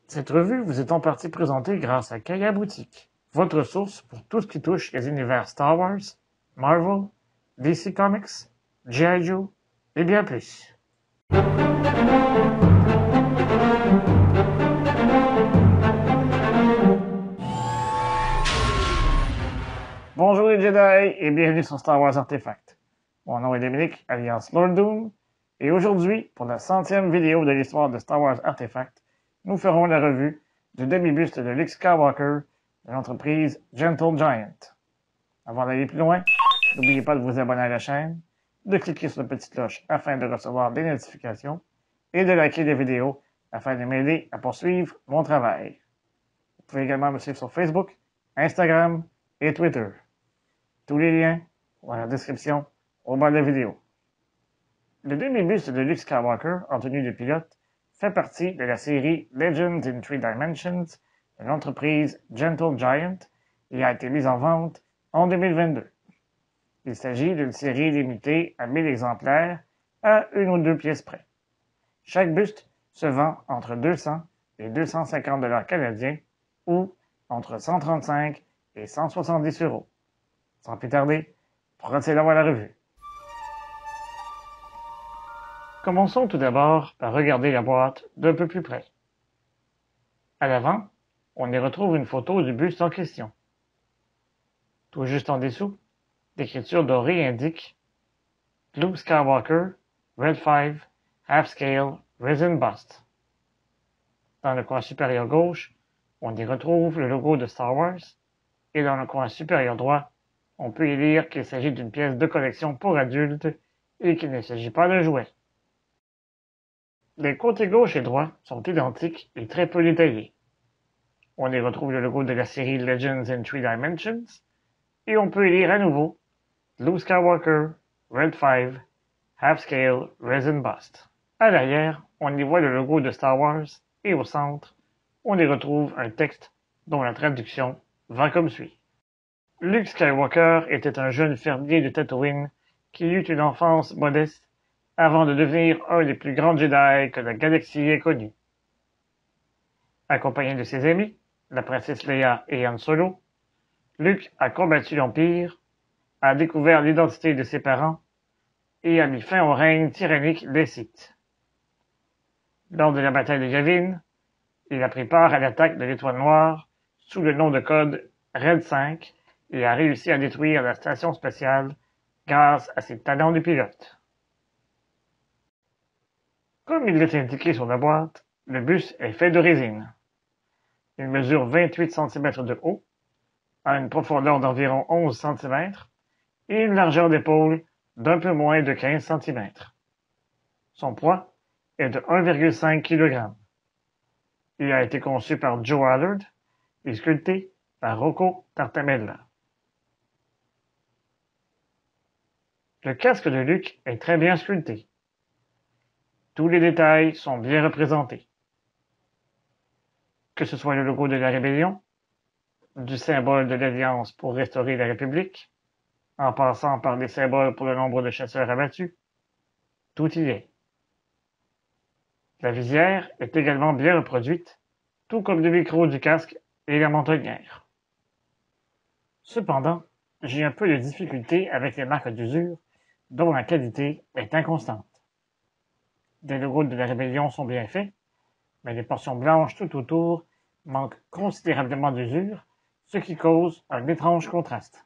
Cette revue vous est en partie présentée grâce à Kaya Boutique, votre source pour tout ce qui touche les univers Star Wars, Marvel, DC Comics, G.I. Joe et bien plus. Bonjour les Jedi et bienvenue sur Star Wars Artefact. Mon nom est Dominique, alias Lord Doom, et aujourd'hui, pour la 100e vidéo de l'histoire de Star Wars Artefact, nous ferons la revue du demi-buste de Luke Skywalker de l'entreprise Gentle Giant. Avant d'aller plus loin, n'oubliez pas de vous abonner à la chaîne, de cliquer sur la petite cloche afin de recevoir des notifications et de liker la vidéo afin de m'aider à poursuivre mon travail. Vous pouvez également me suivre sur Facebook, Instagram et Twitter. Tous les liens sont dans la description au bas de la vidéo. Le demi-buste de Luke Skywalker en tenue de pilote fait partie de la série Legends in Three Dimensions de l'entreprise Gentle Giant et a été mise en vente en 2022. Il s'agit d'une série limitée à 1000 exemplaires à 1 ou 2 pièces près. Chaque buste se vend entre 200 et 250 $ canadiens ou entre 135 et 170 €. Sans plus tarder, procédons à la revue. Commençons tout d'abord par regarder la boîte d'un peu plus près. À l'avant, on y retrouve une photo du buste en question. Tout juste en dessous, l'écriture dorée indique Luke Skywalker, Red 5, Half Scale, Resin Bust. Dans le coin supérieur gauche, on y retrouve le logo de Star Wars, et dans le coin supérieur droit, on peut y lire qu'il s'agit d'une pièce de collection pour adultes et qu'il ne s'agit pas d'un jouet. Les côtés gauche et droit sont identiques et très peu détaillés. On y retrouve le logo de la série Legends in Three Dimensions, et on peut y lire à nouveau Luke Skywalker, Red 5, Half Scale, Resin Bust. À l'arrière, on y voit le logo de Star Wars, et au centre, on y retrouve un texte dont la traduction va comme suit. Luke Skywalker était un jeune fermier de Tatooine qui eut une enfance modeste avant de devenir un des plus grands Jedi que la galaxie ait connu. Accompagné de ses amis, la princesse Leia et Han Solo, Luke a combattu l'Empire, a découvert l'identité de ses parents et a mis fin au règne tyrannique des Sith. Lors de la bataille de Yavin, il a pris part à l'attaque de l'Étoile Noire sous le nom de code Red 5 et a réussi à détruire la station spatiale grâce à ses talents de pilote. Comme il est indiqué sur la boîte, le buste est fait de résine. Il mesure 28 cm de haut, a une profondeur d'environ 11 cm et une largeur d'épaule d'un peu moins de 15 cm. Son poids est de 1,5 kg. Il a été conçu par Joe Allard et sculpté par Rocco Tartamella. Le casque de Luke est très bien sculpté. Tous les détails sont bien représentés. Que ce soit le logo de la Rébellion, du symbole de l'Alliance pour restaurer la République, en passant par des symboles pour le nombre de chasseurs abattus, tout y est. La visière est également bien reproduite, tout comme le micro du casque et la mentonnière. Cependant, j'ai un peu de difficulté avec les marques d'usure, dont la qualité est inconstante. Les logos de la Rébellion sont bien faits, mais les portions blanches tout autour manquent considérablement d'usure, ce qui cause un étrange contraste.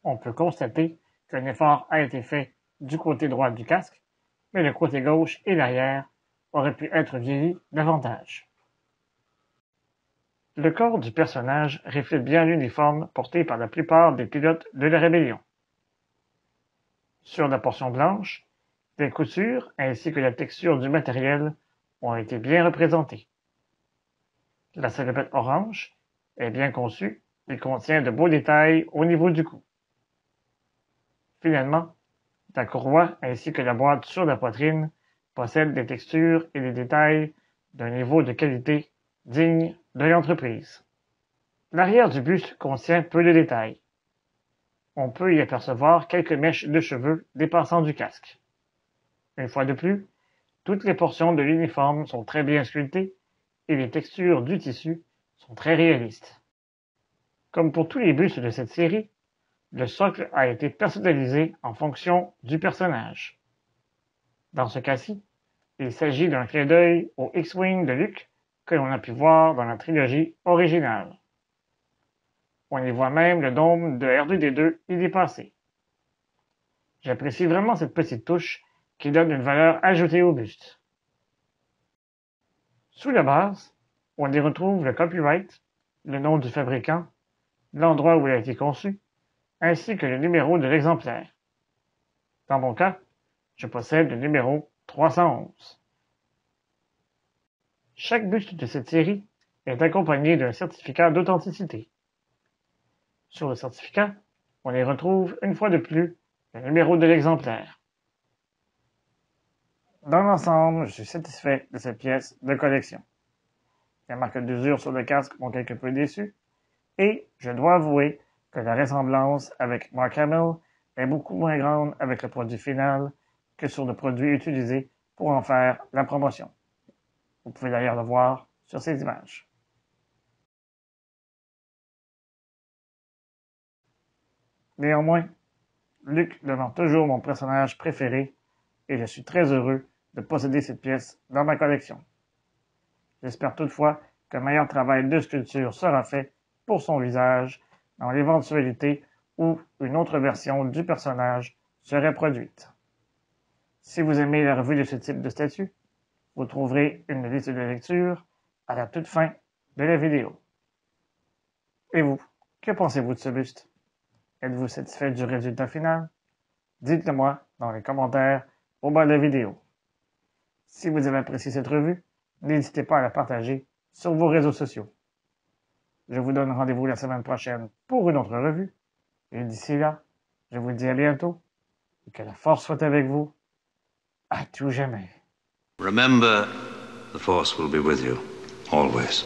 On peut constater qu'un effort a été fait du côté droit du casque, mais le côté gauche et l'arrière auraient pu être vieillis davantage. Le corps du personnage reflète bien l'uniforme porté par la plupart des pilotes de la Rébellion. Sur la portion blanche, les coutures ainsi que la texture du matériel ont été bien représentées. La salopette orange est bien conçue et contient de beaux détails au niveau du cou. Finalement, la courroie ainsi que la boîte sur la poitrine possèdent des textures et des détails d'un niveau de qualité digne de l'entreprise. L'arrière du buste contient peu de détails. On peut y apercevoir quelques mèches de cheveux dépassant du casque. Une fois de plus, toutes les portions de l'uniforme sont très bien sculptées et les textures du tissu sont très réalistes. Comme pour tous les bustes de cette série, le socle a été personnalisé en fonction du personnage. Dans ce cas-ci, il s'agit d'un clin d'œil au X-Wing de Luke que l'on a pu voir dans la trilogie originale. On y voit même le dôme de R2-D2 y dépasser. J'apprécie vraiment cette petite touche qui donne une valeur ajoutée au buste. Sous la base, on y retrouve le copyright, le nom du fabricant, l'endroit où il a été conçu, ainsi que le numéro de l'exemplaire. Dans mon cas, je possède le numéro 311. Chaque buste de cette série est accompagné d'un certificat d'authenticité. Sur le certificat, on y retrouve une fois de plus le numéro de l'exemplaire. Dans l'ensemble, je suis satisfait de cette pièce de collection. Les marques d'usure sur le casque m'ont quelque peu déçu, et je dois avouer que la ressemblance avec Mark Hamill est beaucoup moins grande avec le produit final que sur le produit utilisé pour en faire la promotion. Vous pouvez d'ailleurs le voir sur ces images. Néanmoins, Luke demeure toujours mon personnage préféré et je suis très heureux de posséder cette pièce dans ma collection. J'espère toutefois qu'un meilleur travail de sculpture sera fait pour son visage dans l'éventualité où une autre version du personnage serait produite. Si vous aimez la revue de ce type de statue, vous trouverez une liste de lecture à la toute fin de la vidéo. Et vous, que pensez-vous de ce buste? Êtes-vous satisfait du résultat final? Dites-le moi dans les commentaires au bas de la vidéo. Si vous avez apprécié cette revue, n'hésitez pas à la partager sur vos réseaux sociaux. Je vous donne rendez-vous la semaine prochaine pour une autre revue. Et d'ici là, je vous dis à bientôt et que la force soit avec vous à tout jamais. Remember, the Force will be with you, always.